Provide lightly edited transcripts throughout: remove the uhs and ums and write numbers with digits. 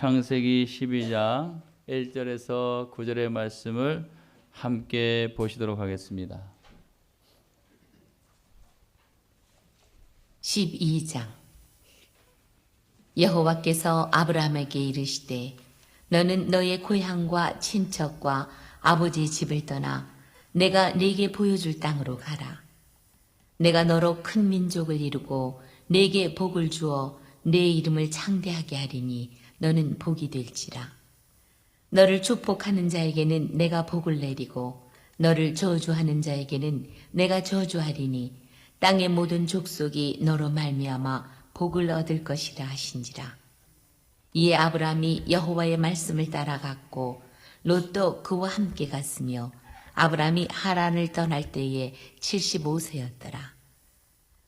창세기 12장 1절에서 9절의 말씀을 함께 보시도록 하겠습니다. 12장. 여호와께서 아브라함에게 이르시되 너는 너의 고향과 친척과 아버지 집을 떠나 내가 네게 보여줄 땅으로 가라. 내가 너로 큰 민족을 이루고 네게 복을 주어 네 이름을 창대하게 하리니 너는 복이 될지라. 너를 축복하는 자에게는 내가 복을 내리고 너를 저주하는 자에게는 내가 저주하리니 땅의 모든 족속이 너로 말미암아 복을 얻을 것이라 하신지라. 이에 아브라함이 여호와의 말씀을 따라갔고 롯도 그와 함께 갔으며 아브라함이 하란을 떠날 때에 75세였더라.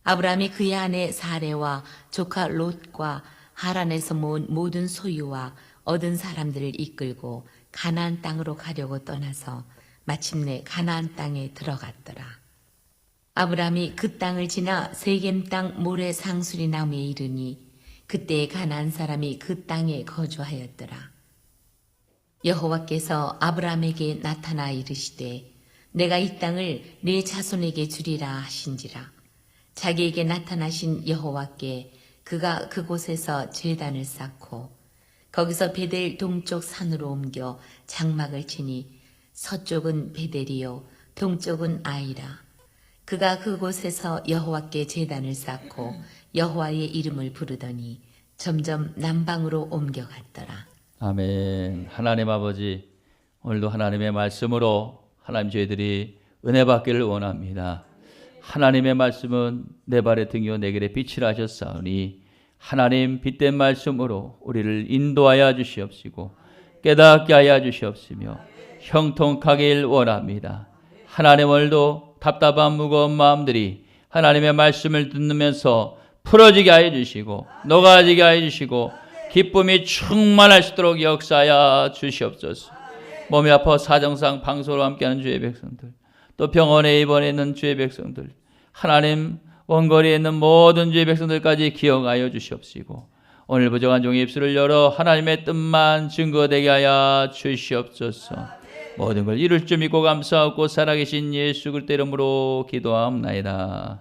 아브라함이 그의 아내 사레와 조카 롯과 하란에서 모은 모든 소유와 얻은 사람들을 이끌고 가나안 땅으로 가려고 떠나서 마침내 가나안 땅에 들어갔더라. 아브라함이 그 땅을 지나 세겜 땅 모래 상수리 나무에 이르니 그때 가나안 사람이 그 땅에 거주하였더라. 여호와께서 아브라함에게 나타나 이르시되 내가 이 땅을 네 자손에게 주리라 하신지라. 자기에게 나타나신 여호와께 그가 그곳에서 제단을 쌓고 거기서 베델 동쪽 산으로 옮겨 장막을 치니 서쪽은 베델이요 동쪽은 아이라. 그가 그곳에서 여호와께 제단을 쌓고 여호와의 이름을 부르더니 점점 남방으로 옮겨갔더라. 아멘. 하나님 아버지, 오늘도 하나님의 말씀으로 하나님 저희들이 은혜 받기를 원합니다. 하나님의 말씀은 내 발의 등이요 내 길의 빛이라 하셨사오니 하나님 빛된 말씀으로 우리를 인도하여 주시옵시고 깨닫게 하여 주시옵시며 형통하길 원합니다. 하나님 오늘도 답답한 무거운 마음들이 하나님의 말씀을 듣으면서 풀어지게 하여 주시고 녹아지게 하여 주시고 기쁨이 충만할 수 있도록 역사하여 주시옵소서. 몸이 아파 사정상 방소로 함께하는 주의 백성들, 또 병원에 입원해 있는 주의 백성들, 하나님 원거리에 있는 모든 주의 백성들까지 기억하여 주시옵시고 오늘 부족한 종의 입술을 열어 하나님의 뜻만 증거되게 하여 주시옵소서. 모든 걸 이룰 줄 믿고 감사하고 살아계신 예수 그리스도 이름으로 기도하옵나이다.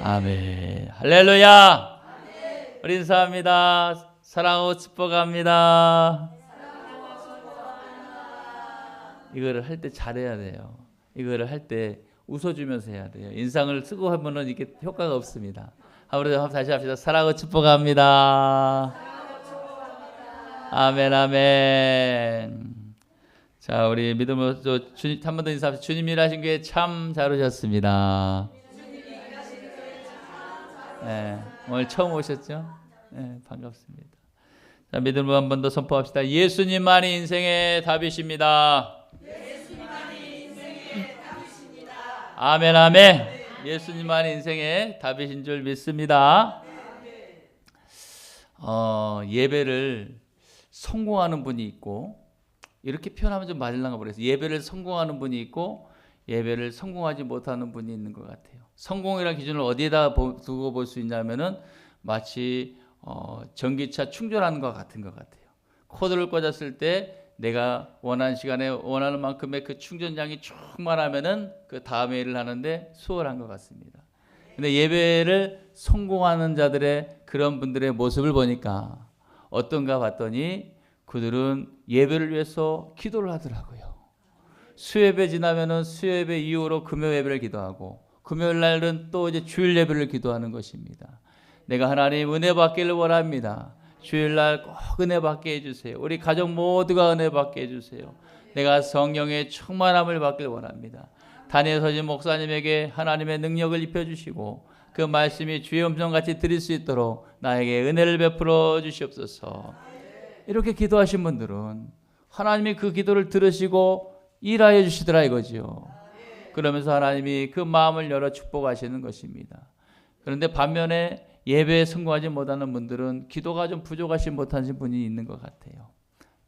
아멘. 할렐루야. 우리 인사합니다. 사랑하고 축복합니다. 이거를 할 때 잘해야 돼요. 이거를 할 때 웃어주면서 해야 돼요. 인상을 쓰고 하면은 이게 효과가 없습니다. 우리 다시 합시다. 사랑하고 축복합니다. 아멘, 아멘. 자, 우리 믿음으로 한 번 더 인사합시다. 주님 일하신 교회 참 잘 오셨습니다. 네, 오늘 처음 오셨죠? 네, 반갑습니다. 자, 믿음으로 한 번 더 선포합시다. 예수님만이 인생의 답이십니다. 아멘, 아멘. 예수님만이 인생의 답이신 줄 믿습니다. 예배를 성공하는 분이 있고, 이렇게 표현하면 좀 맞을랑가 모르겠어요. 예배를 성공하는 분이 있고 예배를 성공하지 못하는 분이 있는 것 같아요. 성공이라는 기준을 어디에다 두고 볼 수 있냐면은 마치 전기차 충전하는 것 같은 것 같아요. 코드를 꽂았을 때 내가 원하는 시간에 원하는 만큼의 그 충전량이 충만하면은 그 다음에 일을 하는데 수월한 것 같습니다. 근데 예배를 성공하는 자들의 그런 분들의 모습을 보니까 어떤가 봤더니 그들은 예배를 위해서 기도를 하더라고요. 수요예배 지나면은 수요예배 이후로 금요예배를 기도하고 금요일 날은 또 이제 주일 예배를 기도하는 것입니다. 내가 하나님 은혜 받기를 원합니다. 주일날 꼭 은혜 받게 해주세요. 우리 가족 모두가 은혜 받게 해주세요. 내가 성령의 충만함을 받기를 원합니다. 다니엘 서진 목사님에게 하나님의 능력을 입혀주시고 그 말씀이 주의 음성같이 들을 수 있도록 나에게 은혜를 베풀어 주시옵소서. 이렇게 기도하신 분들은 하나님이 그 기도를 들으시고 일하여 주시더라 이거지요. 그러면서 하나님이 그 마음을 열어 축복하시는 것입니다. 그런데 반면에 예배에 성공하지 못하는 분들은 기도가 좀 부족하시 못하신 분이 있는 것 같아요.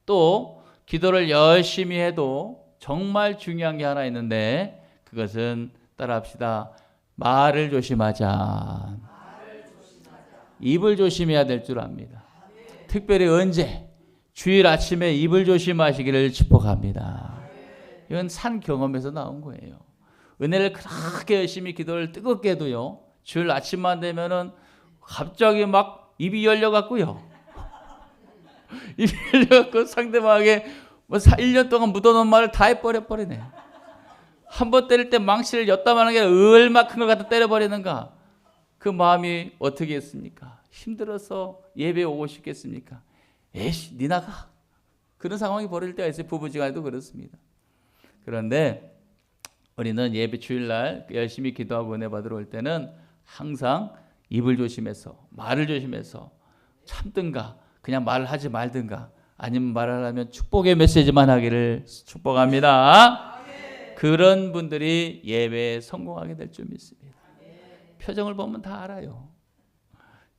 또 기도를 열심히 해도 정말 중요한 게 하나 있는데 그것은 따라합시다. 말을 조심하자. 입을 조심해야 될 줄 압니다. 특별히 언제? 주일 아침에 입을 조심하시기를 축복합니다. 이건 산 경험에서 나온 거예요. 은혜를 그렇게 열심히 기도를 뜨겁게 해도요, 주일 아침만 되면은 갑자기 막 입이 열려갖고요. 입이 열려갖고 상대방에게 뭐 1년 동안 묻어놓은 말을 다 해버려버리네. 한 번 때릴 때 망치를 엿다만한 게 얼마 큰 걸 갖다 때려버리는가. 그 마음이 어떻게 했습니까? 힘들어서 예배 오고 싶겠습니까? 에이씨, 니 나가. 그런 상황이 벌어질 때가 있어요. 부부지간에도 그렇습니다. 그런데 우리는 예배 주일날 열심히 기도하고 은혜 받으러 올 때는 항상 입을 조심해서, 말을 조심해서 참든가 그냥 말을 하지 말든가, 아니면 말하려면 축복의 메시지만 하기를 축복합니다. 그런 분들이 예배에 성공하게 될 줄 믿습니다. 표정을 보면 다 알아요.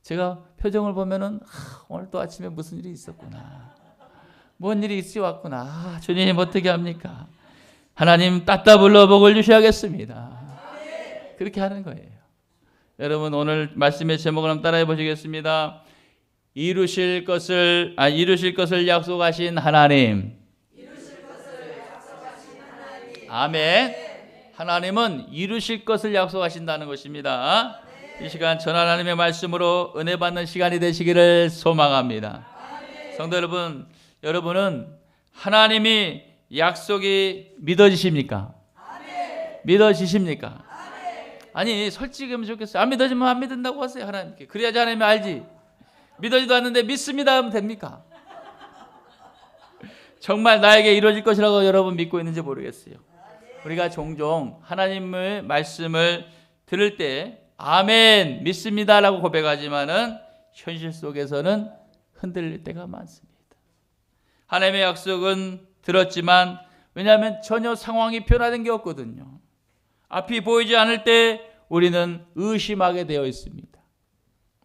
제가 표정을 보면은 오늘 또 아침에 무슨 일이 있었구나, 뭔 일이 있어 왔구나, 주님 어떻게 합니까? 하나님 따따블로 복을 주셔야겠습니다. 그렇게 하는 거예요. 여러분, 오늘 말씀의 제목을 한번 따라해 보시겠습니다. 이루실 것을 약속하신 하나님. 아멘. 하나님은 이루실 것을 약속하신다는 것입니다. 이 시간 전 하나님의 말씀으로 은혜 받는 시간이 되시기를 소망합니다. 성도 여러분, 여러분은 하나님이 약속이 믿어지십니까? 믿어지십니까? 아니, 솔직히 하면 좋겠어요. 안 믿어지면 안 믿는다고 하세요, 하나님께. 그래야지 하나님이 알지. 믿어지도 않는데 믿습니다 하면 됩니까? 정말 나에게 이루어질 것이라고 여러분 믿고 있는지 모르겠어요. 우리가 종종 하나님의 말씀을 들을 때 아멘, 믿습니다라고 고백하지만은 현실 속에서는 흔들릴 때가 많습니다. 하나님의 약속은 들었지만, 왜냐하면 전혀 상황이 변화된 게 없거든요. 앞이 보이지 않을 때 우리는 의심하게 되어 있습니다.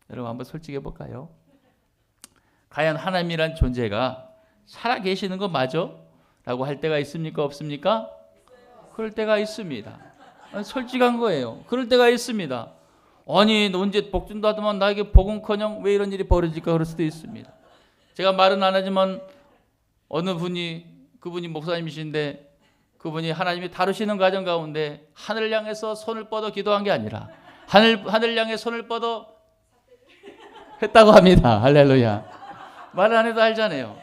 여러분, 한번 솔직해 볼까요? 과연 하나님이란 존재가 살아 계시는 거 맞아? 라고 할 때가 있습니까? 없습니까? 그럴 때가 있습니다. 솔직한 거예요. 그럴 때가 있습니다. 아니, 너 언제 복 준다 하더만 나에게 복은커녕 왜 이런 일이 벌어질까? 그럴 수도 있습니다. 제가 말은 안 하지만 어느 분이, 그분이 목사님이신데 그분이 하나님이 다루시는 과정 가운데 하늘을 향해서 손을 뻗어 기도한 게 아니라 하늘을 향해 손을 뻗어 했다고 합니다. 할렐루야. 말을 안 해도 알잖아요.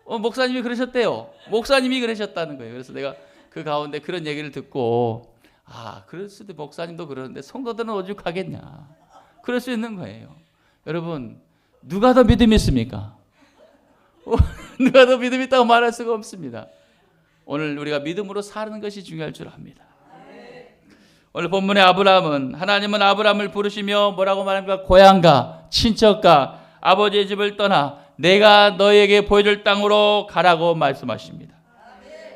목사님이 그러셨대요. 목사님이 그러셨다는 거예요. 그래서 내가 그 가운데 그런 얘기를 듣고, 그럴 수도, 목사님도 그러는데 성도들은 오죽하겠냐, 그럴 수 있는 거예요. 여러분, 누가 더 믿음이 있습니까? 누가 더 믿음이 있다고 말할 수가 없습니다. 오늘 우리가 믿음으로 사는 것이 중요할 줄 압니다. 오늘 본문의 아브라함은, 하나님은 아브라함을 부르시며 뭐라고 말합니까? 고향과 친척과 아버지의 집을 떠나 내가 너에게 보여줄 땅으로 가라고 말씀하십니다.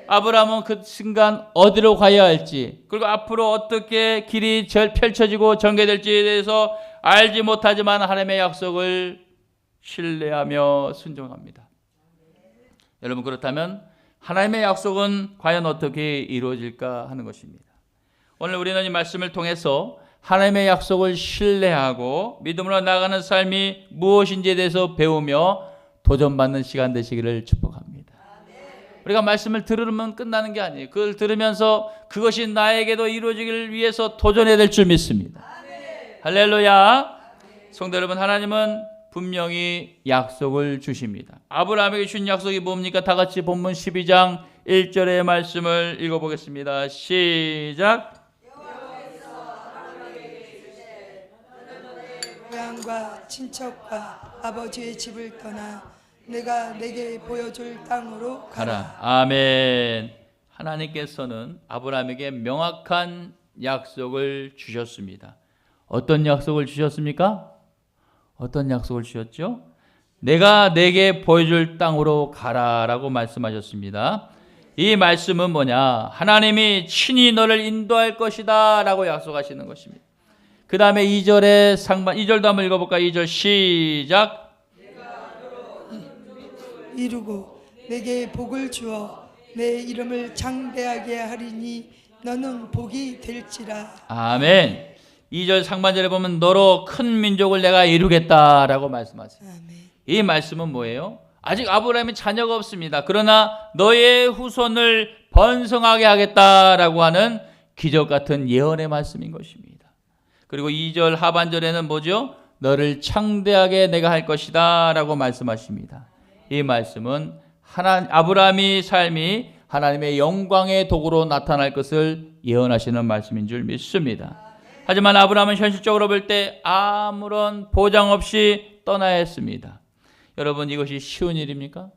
아브라함은 그 순간 어디로 가야 할지, 그리고 앞으로 어떻게 길이 펼쳐지고 전개될지에 대해서 알지 못하지만 하나님의 약속을 신뢰하며 순종합니다. 여러분, 그렇다면 하나님의 약속은 과연 어떻게 이루어질까 하는 것입니다. 오늘 우리는 이 말씀을 통해서 하나님의 약속을 신뢰하고 믿음으로 나아가는 삶이 무엇인지에 대해서 배우며 도전받는 시간 되시기를 축복합니다. 우리가 말씀을 들으면 끝나는 게 아니에요. 그걸 들으면서 그것이 나에게도 이루어지기를 위해서 도전해야 될 줄 믿습니다. 할렐루야. 성도 여러분, 하나님은 분명히 약속을 주십니다. 아브라함에게 주신 약속이 뭡니까? 다 같이 본문 12장 1절의 말씀을 읽어보겠습니다. 시작. 고향과 친척과 아버지의 집을 떠나 내가 내게 보여줄 땅으로 가라. 아멘. 하나님께서는 아브라함에게 명확한 약속을 주셨습니다. 어떤 약속을 주셨습니까? 어떤 약속을 주셨죠? 내가 내게 보여줄 땅으로 가라라고 말씀하셨습니다. 이 말씀은 뭐냐? 하나님이 친히 너를 인도할 것이다 라고 약속하시는 것입니다. 그 다음에 2절의 상반, 2절도 한번 읽어볼까요? 2절 시작. 이루고 내게 복을 주어 내 이름을 장대하게 하리니 너는 복이 될지라. 아멘. 2절 상반절에 보면 너로 큰 민족을 내가 이루겠다라고 말씀하세요. 아멘. 이 말씀은 뭐예요? 아직 아브라함이 자녀가 없습니다. 그러나 너의 후손을 번성하게 하겠다라고 하는 기적 같은 예언의 말씀인 것입니다. 그리고 2절 하반절에는 뭐죠? 너를 창대하게 내가 할 것이다 라고 말씀하십니다. 이 말씀은 아브라함의 삶이 하나님의 영광의 도구로 나타날 것을 예언하시는 말씀인 줄 믿습니다. 하지만 아브라함은 현실적으로 볼 때 아무런 보장 없이 떠나야 했습니다. 여러분, 이것이 쉬운 일입니까?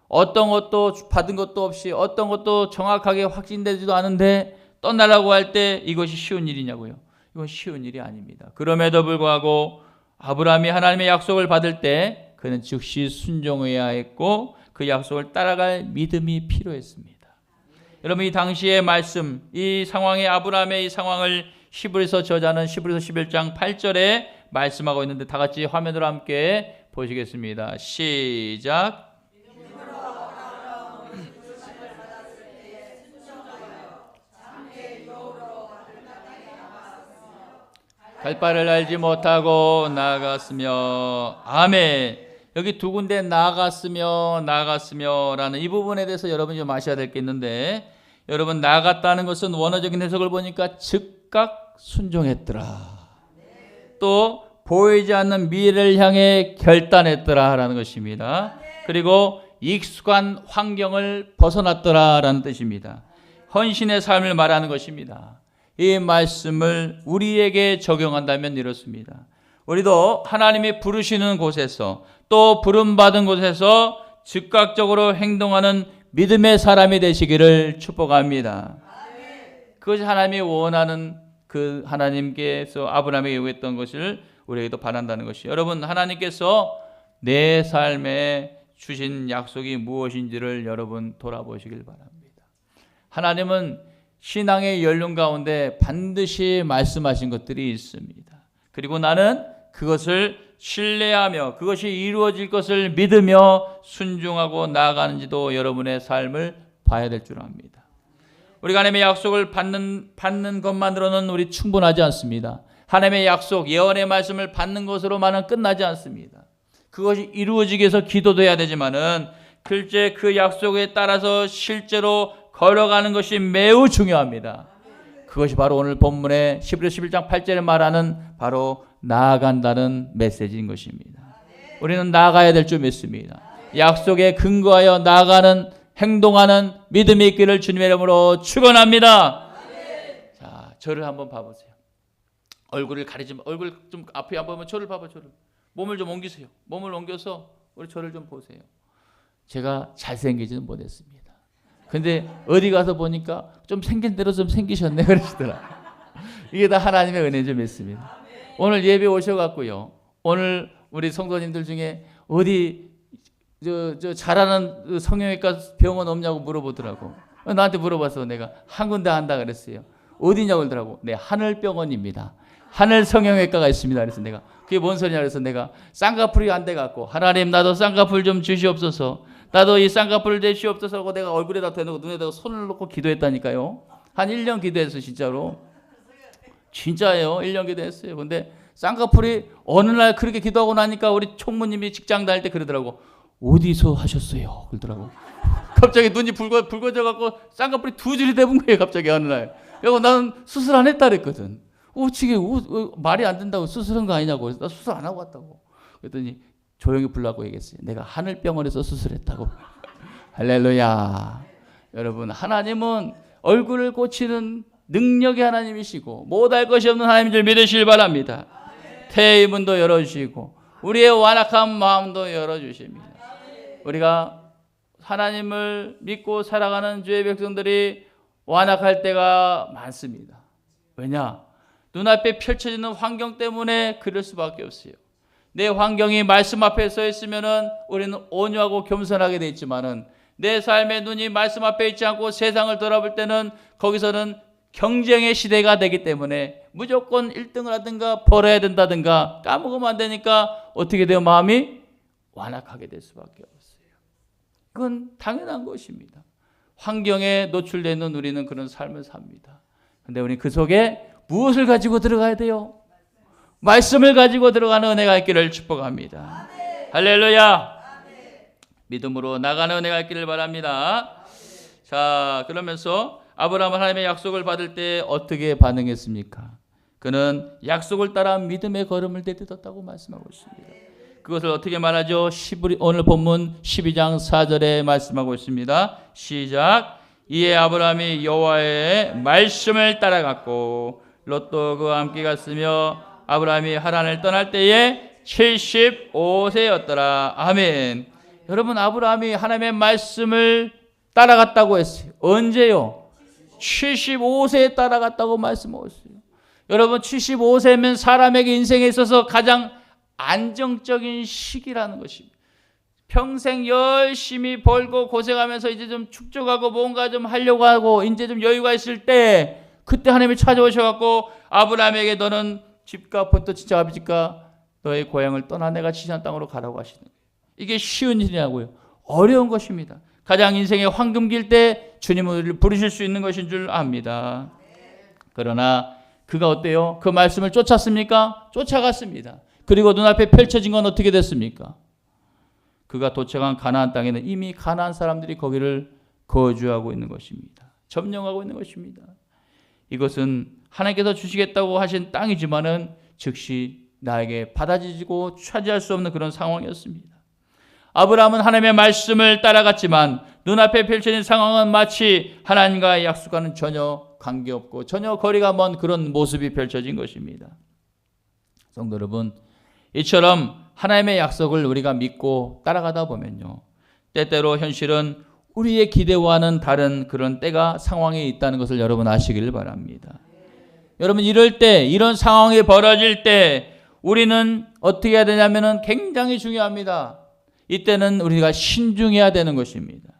어떤 것도 받은 것도 없이 어떤 것도 정확하게 확진되지도 않은데 떠나라고 할 때 이것이 쉬운 일이냐고요? 이건 쉬운 일이 아닙니다. 그럼에도 불구하고 아브라함이 하나님의 약속을 받을 때 그는 즉시 순종해야 했고 그 약속을 따라갈 믿음이 필요했습니다. 여러분, 이 당시의 말씀, 이 상황의 아브라함의 이 상황을 히브리서 저자는 히브리서 11장 8절에 말씀하고 있는데 다 같이 화면으로 함께 보시겠습니다. 시작. 갈 바를 알지 못하고 나아갔으며. 아멘. 여기 두 군데 나아갔으며라는 이 부분에 대해서 여러분이 좀 아셔야 될 게 있는데, 여러분, 나아갔다는 것은 원어적인 해석을 보니까 즉각 순종했더라. 또 보이지 않는 미래를 향해 결단했더라라는 것입니다. 그리고 익숙한 환경을 벗어났더라라는 뜻입니다. 헌신의 삶을 말하는 것입니다. 이 말씀을 우리에게 적용한다면 이렇습니다. 우리도 하나님이 부르시는 곳에서 또 부름받은 곳에서 즉각적으로 행동하는 믿음의 사람이 되시기를 축복합니다. 그것이 하나님이 원하는 그 하나님께서 아브라함에게 요구했던 것을 우리에게도 바란다는 것이, 여러분, 하나님께서 내 삶에 주신 약속이 무엇인지를 여러분 돌아보시길 바랍니다. 하나님은 신앙의 연륜 가운데 반드시 말씀하신 것들이 있습니다. 그리고 나는 그것을 신뢰하며 그것이 이루어질 것을 믿으며 순종하고 나아가는지도 여러분의 삶을 봐야 될 줄 압니다. 우리가 하나님의 약속을 받는 것만으로는 우리 충분하지 않습니다. 하나님의 약속, 예언의 말씀을 받는 것으로만은 끝나지 않습니다. 그것이 이루어지기 위해서 기도도 해야 되지만은 글쎄 그 약속에 따라서 실제로 걸어가는 것이 매우 중요합니다. 그것이 바로 오늘 본문의 히브리서 11장 8절에 말하는 바로 나아간다는 메시지인 것입니다. 우리는 나아가야 될 줄 믿습니다. 약속에 근거하여 나아가는, 행동하는 믿음이 있기를 주님의 이름으로 축원합니다. 자, 저를 한번 봐보세요. 얼굴을 가리지 마. 얼굴 좀 앞에 안 보면 저를 봐봐. 저를. 몸을 좀 옮기세요. 몸을 옮겨서 우리 저를 좀 보세요. 제가 잘생기지는 못했습니다. 근데 어디 가서 보니까 좀 생긴 대로 좀 생기셨네 그러시더라. 이게 다 하나님의 은혜인 줄 믿습니다. 오늘 예배 오셔갖고요, 오늘 우리 성도님들 중에 어디 저 잘하는 성형외과 병원 없냐고 물어보더라고. 나한테 물어봐서 내가 한 군데 한다 그랬어요. 어디냐고 그러더라고. 네, 하늘병원입니다. 하늘 성형외과가 있습니다. 그래서 내가 그게 뭔 소리냐 그래서 내가 쌍꺼풀이 안 돼갖고 하나님 나도 쌍꺼풀 좀 주시옵소서. 나도 이 쌍꺼풀을 주시옵소서 하고 내가 얼굴에다 대놓고 눈에다가 손을 놓고 기도했다니까요. 한 1년 기도했어요. 진짜로. 진짜예요. 1년 기도했어요. 근데 쌍꺼풀이 어느 날 그렇게 기도하고 나니까 우리 총무님이 직장 다닐 때 그러더라고. 어디서 하셨어요? 그러더라고. 갑자기 눈이 붉어져갖고 쌍꺼풀이 두 줄이 돼본 거예요. 갑자기 어느 날. 그리고 나는 수술 안 했다 그랬거든. 어떻게 말이 안 된다고 수술한 거 아니냐고. 그래서 나 수술 안 하고 왔다고. 그랬더니 조용히 불라고 얘기했어요. 내가 하늘병원에서 수술했다고. 할렐루야. 여러분, 하나님은 얼굴을 고치는 능력의 하나님이시고 못할 것이 없는 하나님인 줄 믿으시길 바랍니다. 태의 문도 열어주시고 우리의 완악한 마음도 열어주십니다. 우리가 하나님을 믿고 살아가는 주의 백성들이 완악할 때가 많습니다. 왜냐? 눈앞에 펼쳐지는 환경 때문에 그럴 수밖에 없어요. 내 환경이 말씀 앞에 서 있으면은 우리는 온유하고 겸손하게 돼 있지만은 내 삶의 눈이 말씀 앞에 있지 않고 세상을 돌아볼 때는 거기서는 경쟁의 시대가 되기 때문에 무조건 1등을 하든가 벌어야 된다든가 까먹으면 안 되니까 어떻게 돼요? 마음이 완악하게 될 수밖에 없어요. 그건 당연한 것입니다. 환경에 노출되는 우리는 그런 삶을 삽니다. 그런데 우리 그 속에 무엇을 가지고 들어가야 돼요? 말씀을 가지고 들어가는 은혜가 있기를 축복합니다. 아멘. 할렐루야. 아멘. 믿음으로 나가는 은혜가 있기를 바랍니다. 자, 그러면서 아브라함은 하나님의 약속을 받을 때 어떻게 반응했습니까? 그는 약속을 따라 믿음의 걸음을 내딛었다고 말씀하고 있습니다. 그것을 어떻게 말하죠? 오늘 본문 12장 4절에 말씀하고 있습니다. 시작. 이에 아브라함이 여호와의 말씀을 따라갔고 롯도 그와 함께 갔으며 아브라함이 하란을 떠날 때에 75세였더라. 아멘. 여러분, 아브라함이 하나님의 말씀을 따라갔다고 했어요. 언제요? 75세에 따라갔다고 말씀하고 있어요. 여러분, 75세면 사람에게 인생에 있어서 가장 안정적인 시기라는 것입니다. 평생 열심히 벌고 고생하면서 이제 좀 축적하고 뭔가 좀 하려고 하고 이제 좀 여유가 있을 때 그때 하나님이 찾아오셔갖고 아브라함에게 너는 집과 본토 친척 아버지가 너의 고향을 떠나 내가 지시한 땅으로 가라고 하시는 거예요. 이게 쉬운 일이냐고요? 어려운 것입니다. 가장 인생의 황금기일 때 주님을 부르실 수 있는 것인 줄 압니다. 그러나 그가 어때요? 그 말씀을 쫓았습니까? 쫓아갔습니다. 그리고 눈앞에 펼쳐진 건 어떻게 됐습니까? 그가 도착한 가나안 땅에는 이미 가나안 사람들이 거기를 거주하고 있는 것입니다. 점령하고 있는 것입니다. 이것은 하나님께서 주시겠다고 하신 땅이지만은 즉시 나에게 받아지고 차지할 수 없는 그런 상황이었습니다. 아브라함은 하나님의 말씀을 따라갔지만 눈앞에 펼쳐진 상황은 마치 하나님과의 약속과는 전혀 관계없고 전혀 거리가 먼 그런 모습이 펼쳐진 것입니다. 성도 여러분, 이처럼 하나님의 약속을 우리가 믿고 따라가다 보면요, 때때로 현실은 우리의 기대와는 다른 그런 때가 상황에 있다는 것을 여러분 아시기를 바랍니다. 여러분, 이럴 때, 이런 상황이 벌어질 때 우리는 어떻게 해야 되냐면은 굉장히 중요합니다. 이때는 우리가 신중해야 되는 것입니다.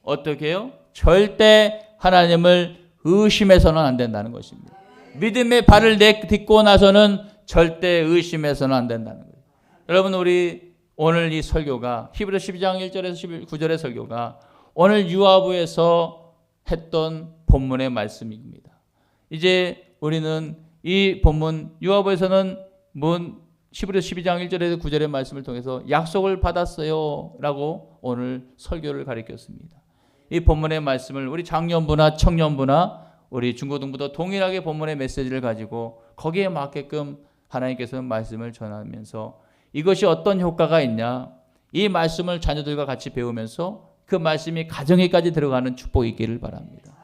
어떻게 해요? 절대 하나님을 의심해서는 안 된다는 것입니다. 믿음의 발을 내딛고 나서는 절대 의심해서는 안 된다는 거예요. 여러분, 우리 오늘 이 설교가 히브리서 12장 1절에서 9절의 설교가 오늘 유아부에서 했던 본문의 말씀입니다. 이제 우리는 이 본문 유아부에서는 히브리서 12장 1절에서 9절의 말씀을 통해서 약속을 받았어요 라고 오늘 설교를 가르쳤습니다. 이 본문의 말씀을 우리 장년부나 청년부나 우리 중고등부도 동일하게 본문의 메시지를 가지고 거기에 맞게끔 하나님께서 말씀을 전하면서 이것이 어떤 효과가 있냐, 이 말씀을 자녀들과 같이 배우면서 그 말씀이 가정에까지 들어가는 축복이 있기를 바랍니다.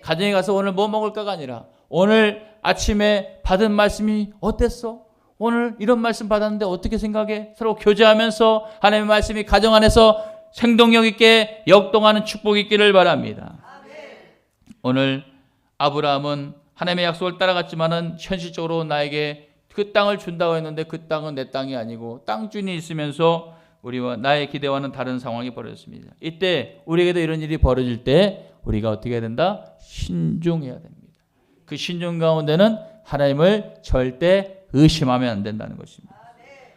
가정에 가서 오늘 뭐 먹을까가 아니라 오늘 아침에 받은 말씀이 어땠어? 오늘 이런 말씀 받았는데 어떻게 생각해? 서로 교제하면서 하나님의 말씀이 가정 안에서 생동력 있게 역동하는 축복이 있기를 바랍니다. 오늘 아브라함은 하나님의 약속을 따라갔지만은 현실적으로 나에게 그 땅을 준다고 했는데 그 땅은 내 땅이 아니고 땅주인이 있으면서 우리와 나의 기대와는 다른 상황이 벌어졌습니다. 이때 우리에게도 이런 일이 벌어질 때 우리가 어떻게 해야 된다? 신중해야 됩니다. 그 신중 가운데는 하나님을 절대 의심하면 안 된다는 것입니다.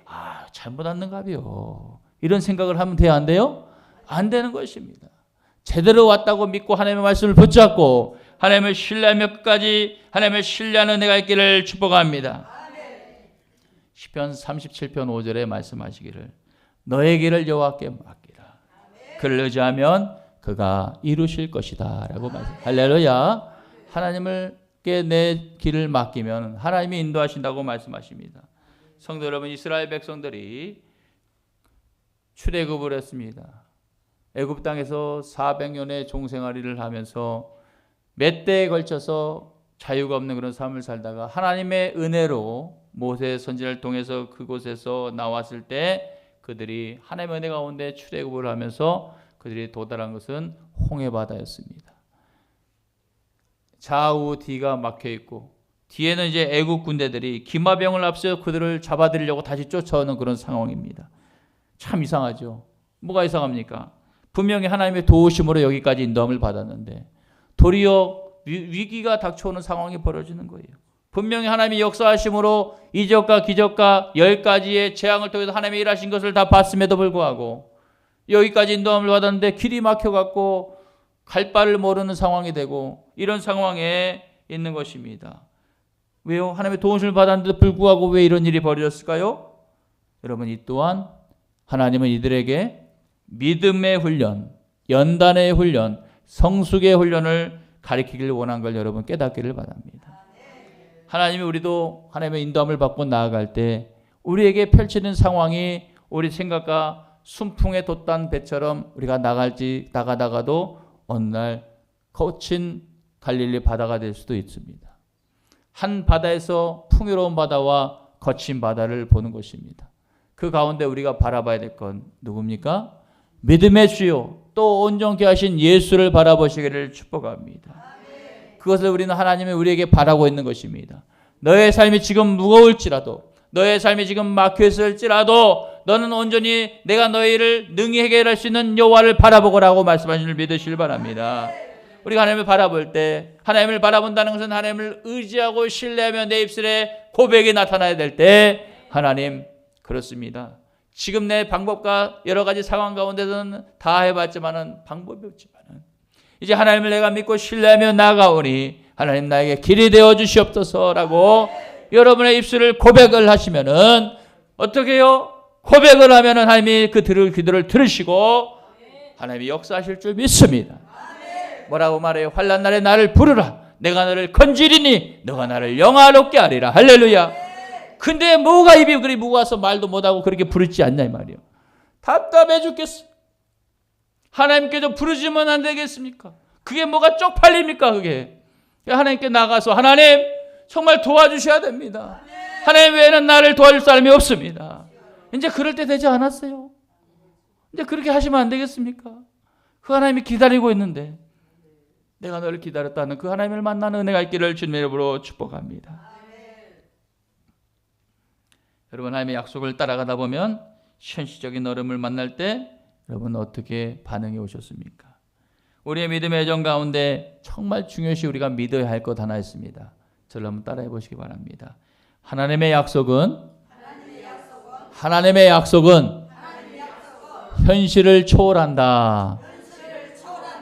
아, 잘못 왔는가요? 이런 생각을 하면 돼요, 안 돼요? 안 되는 것입니다. 제대로 왔다고 믿고 하나님의 말씀을 붙잡고 하나님을 신뢰하며 끝까지 하나님을 신뢰하는 은혜가 있기를 축복합니다. 시편 37편 5절에 말씀하시기를 너의 길을 여호와께 맡기라. 그를 의지하면 그가 이루실 것이다 라고 말씀하십니다. 할렐루야. 하나님께 내 길을 맡기면 하나님이 인도하신다고 말씀하십니다. 성도 여러분, 이스라엘 백성들이 출애굽을 했습니다. 애굽 땅에서 400년의 종생활을 하면서 몇 대에 걸쳐서 자유가 없는 그런 삶을 살다가 하나님의 은혜로 모세 선지자를 통해서 그곳에서 나왔을 때 그들이 하나님의 은혜 가운데 출애굽을 하면서 그들이 도달한 것은 홍해바다였습니다. 좌우 뒤가 막혀 있고 뒤에는 이제 애국 군대들이 기마병을 앞서 그들을 잡아들이려고 다시 쫓아오는 그런 상황입니다. 참 이상하죠. 뭐가 이상합니까? 분명히 하나님의 도우심으로 여기까지 인도함을 받았는데 도리어 위기가 닥쳐오는 상황이 벌어지는 거예요. 분명히 하나님이 역사하심으로 이적과 기적과 10가지의 재앙을 통해서 하나님이 일하신 것을 다 봤음에도 불구하고 여기까지 인도함을 받았는데 길이 막혀갖고 갈 바를 모르는 상황이 되고 이런 상황에 있는 것입니다. 왜요? 하나님의 도우심을 받았는데도 불구하고 왜 이런 일이 벌어졌을까요? 여러분, 이 또한 하나님은 이들에게 믿음의 훈련, 연단의 훈련, 성숙의 훈련을 가리키길 원한 걸 여러분 깨닫기를 바랍니다. 하나님이 우리도 하나님의 인도함을 받고 나아갈 때 우리에게 펼치는 상황이 우리 생각과 순풍에 돛단 배처럼 우리가 나가다가도 어느 날 거친 갈릴리 바다가 될 수도 있습니다. 한 바다에서 풍요로운 바다와 거친 바다를 보는 것입니다. 그 가운데 우리가 바라봐야 될 건 누굽니까? 믿음의 주요 또 온전케 하신 예수를 바라보시기를 축복합니다. 그것을 우리는 하나님이 우리에게 바라고 있는 것입니다. 너의 삶이 지금 무거울지라도, 너의 삶이 지금 막혀있을지라도 너는 온전히 내가 너희를 능히 해결할 수 있는 여호와를 바라보고라고 말씀하신 줄 믿으시길 바랍니다. 우리가 하나님을 바라볼 때, 하나님을 바라본다는 것은 하나님을 의지하고 신뢰하며 내 입술에 고백이 나타나야 될 때, 하나님 그렇습니다. 지금 내 방법과 여러 가지 상황 가운데서는 다 해봤지만은 방법이 없지만은 이제 하나님을 내가 믿고 신뢰하며 나아가오니 하나님 나에게 길이 되어 주시옵소서라고 여러분의 입술을 고백을 하시면은 어떻게 해요? 고백을 하면은 하나님이 그 기도를 들으시고 하나님이 역사하실 줄 믿습니다. 뭐라고 말해요? 환난 날에 나를 부르라. 내가 너를 건지리니 너가 나를 영화롭게 하리라. 할렐루야. 근데 뭐가 입이 그리 무거워서 말도 못하고 그렇게 부르지 않냐 이 말이요. 답답해 죽겠어. 하나님께 좀 부르시면 안 되겠습니까? 그게 뭐가 쪽팔립니까 그게. 하나님께 나가서 하나님 정말 도와주셔야 됩니다. 하나님 외에는 나를 도와줄 사람이 없습니다. 이제 그럴 때 되지 않았어요? 이제 그렇게 하시면 안 되겠습니까? 그 하나님이 기다리고 있는데 내가 너를 기다렸다는 그 하나님을 만나는 은혜가 있기를 주님의 이름으로 축복합니다. 여러분 하나님의 약속을 따라가다 보면 현실적인 어려움을 만날 때 여러분 어떻게 반응해 오셨습니까? 우리의 믿음의 여정 가운데 정말 중요시 우리가 믿어야 할 것 하나 있습니다. 저를 한번 따라해 보시기 바랍니다. 하나님의 약속은 현실을 초월한다.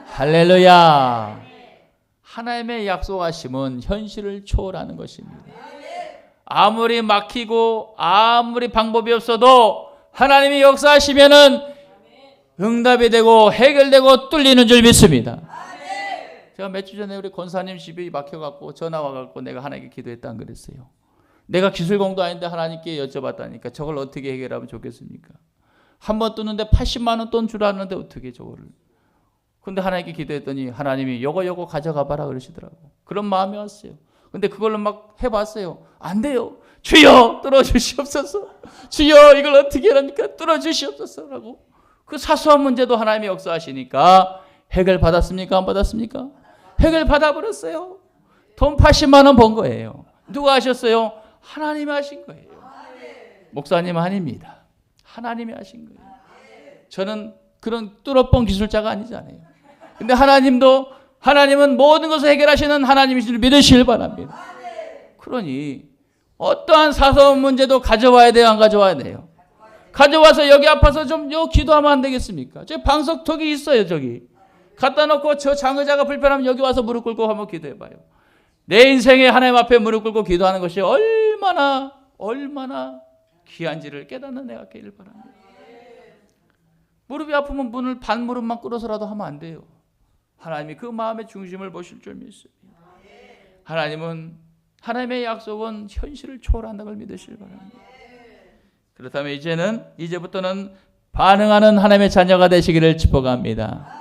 할렐루야. 하나님의 약속하심은 현실을 초월하는 것입니다. 아무리 막히고 아무리 방법이 없어도 하나님이 역사하시면은 응답이 되고 해결되고 뚫리는 줄 믿습니다. 제가 몇 주 전에 우리 권사님 집이 막혀갖고 전화 와갖고 내가 하나님께 기도했다 안 그랬어요. 내가 기술공도 아닌데 하나님께 여쭤봤다니까 저걸 어떻게 해결하면 좋겠습니까? 한 번 뚫는데 80만 원 돈 주라는데 어떻게 저거를. 근데 하나님께 기도했더니 하나님이 요거 가져가 봐라 그러시더라고. 그런 마음이 왔어요. 근데 그걸로 막 해봤어요. 안 돼요. 주여 뚫어주시옵소서. 주여 이걸 어떻게 하랍니까? 뚫어주시옵소서라고. 그 사소한 문제도 하나님이 역사하시니까 해결 받았습니까? 안 받았습니까? 해결 받아버렸어요. 돈 80만 원 번 거예요. 누가 하셨어요? 하나님이 하신 거예요. 목사님 아닙니다. 하나님이 하신 거예요. 저는 그런 뚫어뻥 기술자가 아니잖아요. 근데 하나님은 모든 것을 해결하시는 하나님이신 줄 믿으시길 바랍니다. 그러니 어떠한 사소한 문제도 가져와야 돼요? 안 가져와야 돼요? 가져와서 여기 아파서 좀 기도하면 안 되겠습니까? 저 방석턱이 있어요. 저기 갖다 놓고 저 장의자가 불편하면 여기 와서 무릎 꿇고 한번 기도해봐요. 내 인생에 하나님 앞에 무릎 꿇고 기도하는 것이 얼마나 귀한지를 깨닫는 내가 있기를 바랍니다. 무릎이 아프면 반무릎만 꿇어서라도 하면 안 돼요. 하나님이 그 마음의 중심을 보실 줄 믿습니다. 하나님의 약속은 현실을 초월한다는 걸 믿으시길 바랍니다. 그렇다면 이제부터는 반응하는 하나님의 자녀가 되시기를 축복합니다.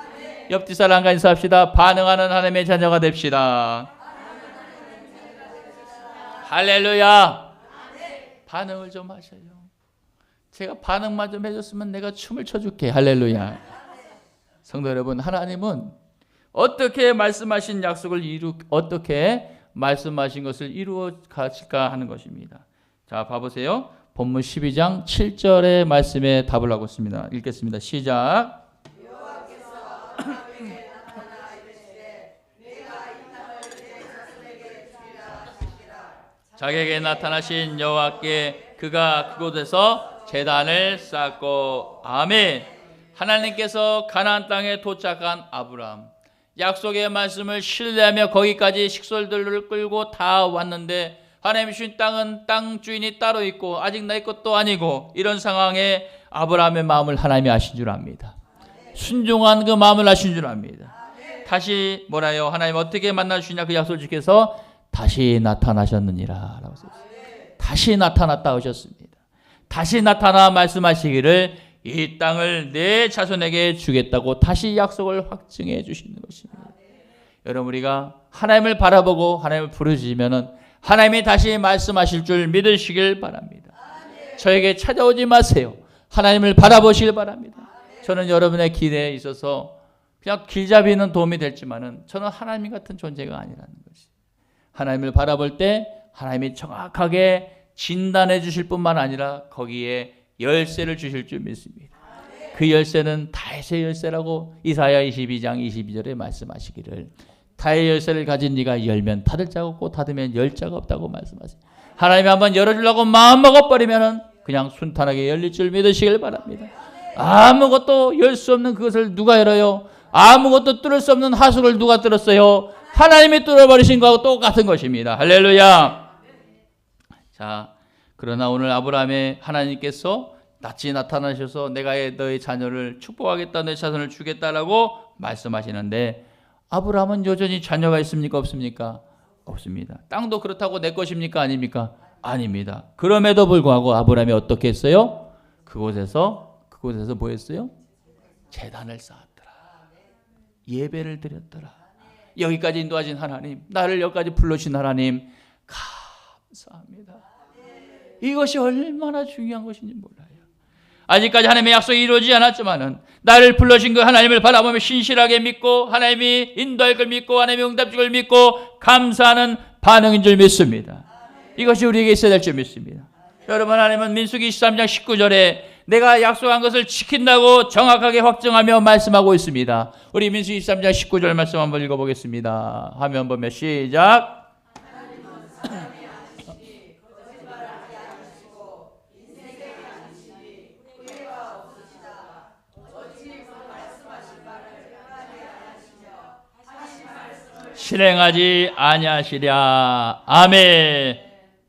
옆뒤 사람과 인사합시다. 반응하는 하나님의 자녀가 됩시다. 할렐루야. 반응을 좀 하셔요. 제가 반응만 좀 해줬으면 내가 춤을 춰줄게. 할렐루야. 성도 여러분, 하나님은 어떻게 말씀하신 약속을 어떻게 말씀하신 것을 이루어 가실까 하는 것입니다. 자, 봐보세요. 본문 12장 7절의 말씀에 답을 하고 있습니다. 읽겠습니다. 시작. 자기에게 나타나신 여호와께 그가 그곳에서 제단을 쌓고 아멘. 하나님께서 가나안 땅에 도착한 아브라함, 약속의 말씀을 신뢰하며 거기까지 식솔들을 끌고 다 왔는데 하나님이 주신 땅은 땅 주인이 따로 있고 아직 내 것도 아니고 이런 상황에 아브라함의 마음을 하나님이 아신 줄 압니다. 순종한 그 마음을 아신 줄 압니다. 다시 뭐라요? 하나님 어떻게 만나주시냐 그 약속을 지켜서 다시 나타나셨느니라 라고 썼어요. 다시 나타났다 하셨습니다. 다시 나타나 말씀하시기를 이 땅을 내 자손에게 주겠다고 다시 약속을 확증해 주시는 것입니다. 여러분 우리가 하나님을 바라보고 하나님을 부르짖으면 하나님이 다시 말씀하실 줄 믿으시길 바랍니다. 저에게 찾아오지 마세요. 하나님을 바라보시길 바랍니다. 저는 여러분의 길에 있어서 그냥 길잡이는 도움이 될지만은 저는 하나님 같은 존재가 아니라는 것이. 하나님을 바라볼 때 하나님이 정확하게 진단해 주실 뿐만 아니라 거기에 열쇠를 주실 줄 믿습니다. 그 열쇠는 다윗의 열쇠라고 이사야 22장 22절에 말씀하시기를 다윗의 열쇠를 가진 네가 열면 닫을 자가 없고 닫으면 열 자가 없다고 말씀하세요. 하나님이 한번 열어주려고 마음먹어버리면 그냥 순탄하게 열릴 줄 믿으시길 바랍니다. 아무것도 열 수 없는 그것을 누가 열어요? 아무것도 뚫을 수 없는 하수를 누가 뚫었어요? 하나님이 뚫어버리신 거하고 똑같은 것입니다. 할렐루야. 자, 그러나 오늘 아브라함의 하나님께서 낯이 나타나셔서 내가 너의 자녀를 축복하겠다, 내 자손을 주겠다라고 말씀하시는데 아브라함은 여전히 자녀가 있습니까? 없습니까? 없습니다. 땅도 그렇다고 내 것입니까? 아닙니까? 아닙니다. 그럼에도 불구하고 아브라함이 어떻게 했어요? 그곳에서 뭐 했어요? 제단을 쌓았더라. 예배를 드렸더라. 여기까지 인도하신 하나님, 나를 여기까지 불러주신 하나님 감사합니다. 이것이 얼마나 중요한 것인지 몰라요. 아직까지 하나님의 약속이 이루어지지 않았지만은 나를 불러신 그 하나님을 바라보며 신실하게 믿고 하나님이 인도할 걸 믿고 하나님의 응답 줄 걸 믿고 감사하는 반응인 줄 믿습니다. 이것이 우리에게 있어야 될 줄 믿습니다. 여러분 하나님은 민수기 23장 19절에 내가 약속한 것을 지킨다고 정확하게 확증하며 말씀하고 있습니다. 우리 민수기 23장 19절 말씀 한번 읽어보겠습니다. 화면 보면 시작. 실행하지 아니하시랴. 아멘.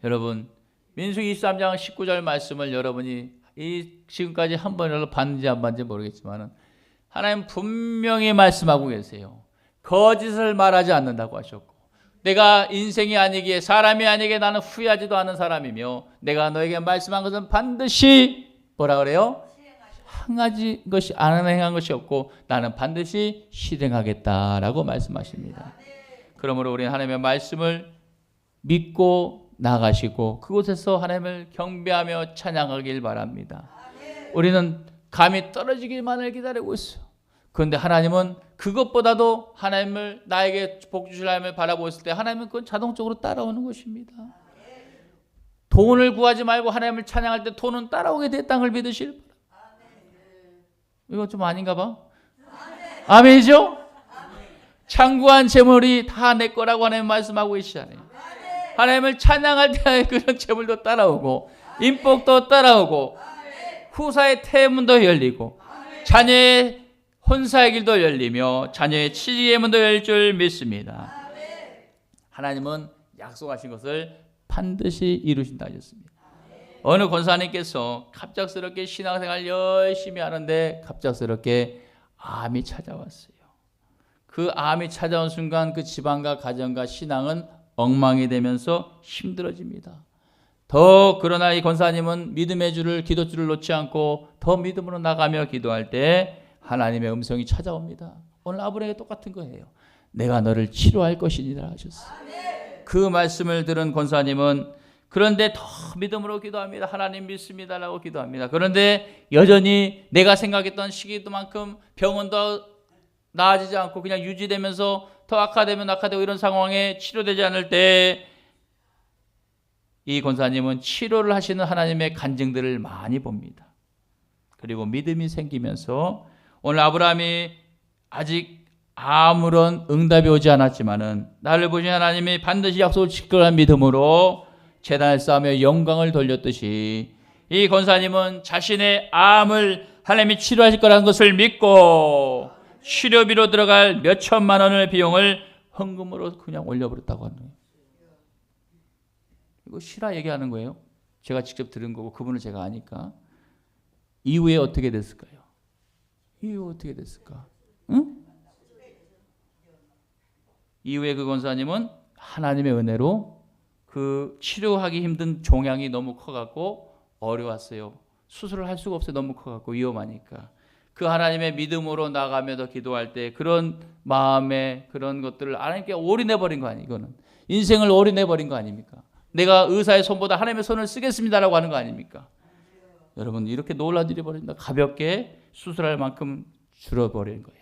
여러분 민수기 23장 19절 말씀을 여러분이 지금까지 한 번이라도 봤는지 안 봤는지 모르겠지만 하나님 분명히 말씀하고 계세요. 거짓을 말하지 않는다고 하셨고 내가 인생이 아니기에 사람이 아니기에 나는 후회하지도 않은 사람이며 내가 너에게 말씀한 것은 반드시 뭐라 그래요? 행한 것이 없고 나는 반드시 실행하겠다라고 말씀하십니다. 그러므로 우리는 하나님의 말씀을 믿고 나가시고 그곳에서 하나님을 경배하며 찬양하길 바랍니다. 우리는 감이 떨어지기만을 기다리고 있어요. 그런데 하나님은 그것보다도 하나님을 나에게 복 주실 하나님을 바라보았을 때 하나님은 그건 자동적으로 따라오는 것입니다. 돈을 구하지 말고 하나님을 찬양할 때 돈은 따라오게 됐다는 걸 믿으실 바랍니다. 이거 좀 아닌가 봐. 아멘이죠? 창구한 재물이 다 내 거라고 하나님 말씀하고 계시잖아요. 하나님을 찬양할 때 그런 재물도 따라오고 인복도 따라오고 후사의 태문도 열리고 자녀의 혼사의 길도 열리며 자녀의 치지의 문도 열릴 줄 믿습니다. 하나님은 약속하신 것을 반드시 이루신다 하셨습니다. 어느 권사님께서 갑작스럽게 신앙생활 열심히 하는데 갑작스럽게 암이 찾아왔어요. 그 암이 찾아온 순간 그 집안과 가정과 신앙은 엉망이 되면서 힘들어집니다. 그러나 이 권사님은 믿음의 줄을 기도줄을 놓지 않고 더 믿음으로 나가며 기도할 때 하나님의 음성이 찾아옵니다. 오늘 아브라함에게 똑같은 거예요. 내가 너를 치료할 것이니라 하셨어요. 그 말씀을 들은 권사님은 그런데 더 믿음으로 기도합니다. 하나님 믿습니다라고 기도합니다. 그런데 여전히 내가 생각했던 시기만큼 병은 더 나아지지 않고 그냥 유지되면서 더 악화되면 악화되고 이런 상황에 치료되지 않을 때 이 권사님은 치료를 하시는 하나님의 간증들을 많이 봅니다. 그리고 믿음이 생기면서 오늘 아브라함이 아직 아무런 응답이 오지 않았지만은 나를 보신 하나님이 반드시 약속을 지킬 거라는 믿음으로 제단을 쌓으며 영광을 돌렸듯이 이 권사님은 자신의 암을 하나님이 치료하실 거라는 것을 믿고 치료비로 들어갈 몇 천만 원의 비용을 헌금으로 그냥 올려버렸다고 하는 거예요. 이거 실화 얘기하는 거예요. 제가 직접 들은 거고 그분을 제가 아니까. 이후에 어떻게 됐을까요? 이게 어떻게 됐을까? 응? 이후에 그 권사님은 하나님의 은혜로 그 치료하기 힘든 종양이 너무 커갖고 어려웠어요. 수술을 할 수가 없어요. 너무 커갖고 위험하니까. 그 하나님의 믿음으로 나가면서 기도할 때 그런 마음에 그런 것들을 하나님께 올인해버린 거 아니에요. 이거는 인생을 올인해버린 거 아닙니까? 내가 의사의 손보다 하나님의 손을 쓰겠습니다라고 하는 거 아닙니까? 여러분 이렇게 놀라들이 버린다. 가볍게 수술할 만큼 줄어버린 거예요.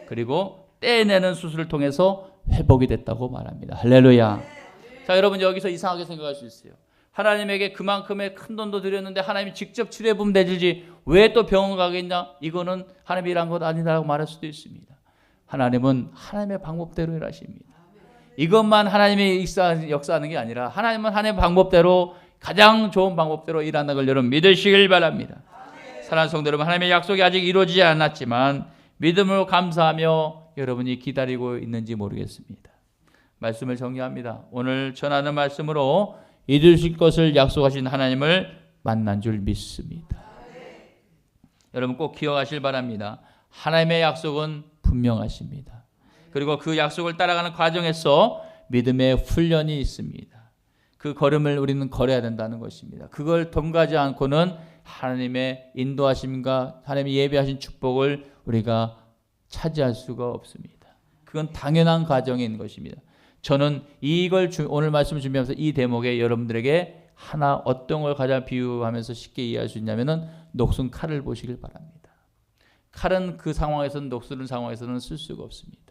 그리고 떼내는 수술을 통해서 회복이 됐다고 말합니다. 할렐루야. 자, 여러분 여기서 이상하게 생각할 수 있어요. 하나님에게 그만큼의 큰 돈도 드렸는데 하나님이 직접 치료해보면 되지 왜 또 병원 가겠냐? 이거는 하나님이 일한 것 아니다라고 말할 수도 있습니다. 하나님은 하나님의 방법대로 일하십니다. 이것만 하나님이 역사하는 게 아니라 하나님은 하나님의 방법대로 가장 좋은 방법대로 일하는 걸 여러분 믿으시길 바랍니다. 사랑하는 성도 여러분, 하나님의 약속이 아직 이루어지지 않았지만 믿음으로 감사하며 여러분이 기다리고 있는지 모르겠습니다. 말씀을 정리합니다. 오늘 전하는 말씀으로 이루실 것을 약속하신 하나님을 만난 줄 믿습니다. 여러분 꼭 기억하실 바랍니다. 하나님의 약속은 분명하십니다. 그리고 그 약속을 따라가는 과정에서 믿음의 훈련이 있습니다. 그 걸음을 우리는 걸어야 된다는 것입니다. 그걸 통과하지 않고는 하나님의 인도하심과 하나님의 예비하신 축복을 우리가 차지할 수가 없습니다. 그건 당연한 과정인 것입니다. 저는 이걸 오늘 말씀을 준비하면서 이 대목에 여러분들에게 하나 어떤 걸 가장 비유하면서 쉽게 이해할 수 있냐면은 녹슨 칼을 보시길 바랍니다. 칼은 그 상황에서는 녹슨 상황에서는 쓸 수가 없습니다.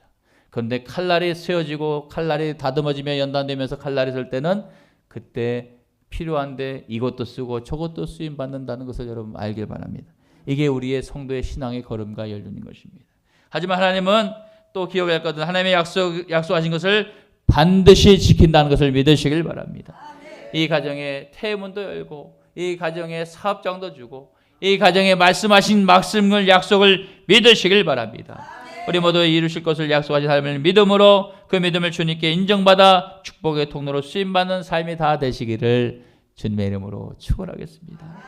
그런데 칼날이 세워지고 칼날이 다듬어지며 연단되면서 칼날이 설 때는 그때 필요한데 이것도 쓰고 저것도 쓰임 받는다는 것을 여러분 알길 바랍니다. 이게 우리의 성도의 신앙의 걸음과 연륜인 것입니다. 하지만 하나님은 또 기억해야 할 것은 하나님의 약속하신 것을 반드시 지킨다는 것을 믿으시길 바랍니다. 이 가정에 태문도 열고 이 가정에 사업장도 주고 이 가정에 말씀하신 말씀을 약속을 믿으시길 바랍니다. 우리 모두 이루실 것을 약속하신 하나님을 믿음으로 그 믿음을 주님께 인정받아 축복의 통로로 쓰임받는 삶이 다 되시기를 주님의 이름으로 축원하겠습니다.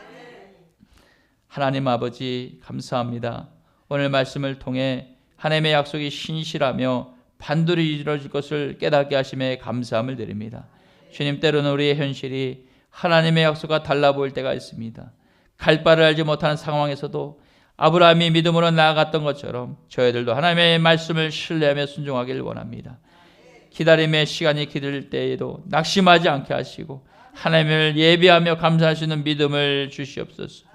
하나님 아버지 감사합니다. 오늘 말씀을 통해 하나님의 약속이 신실하며 반드시 이루어질 것을 깨닫게 하심에 감사함을 드립니다. 주님, 때로는 우리의 현실이 하나님의 약속과 달라 보일 때가 있습니다. 갈 바를 알지 못하는 상황에서도 아브라함이 믿음으로 나아갔던 것처럼 저희들도 하나님의 말씀을 신뢰하며 순종하기를 원합니다. 기다림의 시간이 기다릴 때에도 낙심하지 않게 하시고 하나님을 예비하며 감사할 수 있는 믿음을 주시옵소서.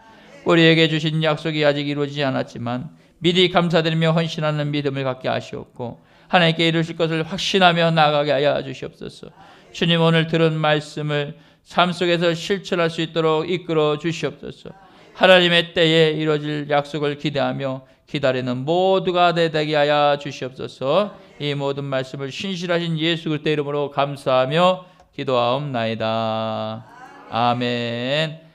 우리에게 주신 약속이 아직 이루어지지 않았지만 미리 감사드리며 헌신하는 믿음을 갖게 하시옵고 하나님께 이루실 것을 확신하며 나아가게 하여 주시옵소서. 주님, 오늘 들은 말씀을 삶 속에서 실천할 수 있도록 이끌어 주시옵소서. 하나님의 때에 이루어질 약속을 기대하며 기다리는 모두가 되게 하여 주시옵소서. 이 모든 말씀을 신실하신 예수 그리스도의 이름으로 감사하며 기도하옵나이다. 아멘.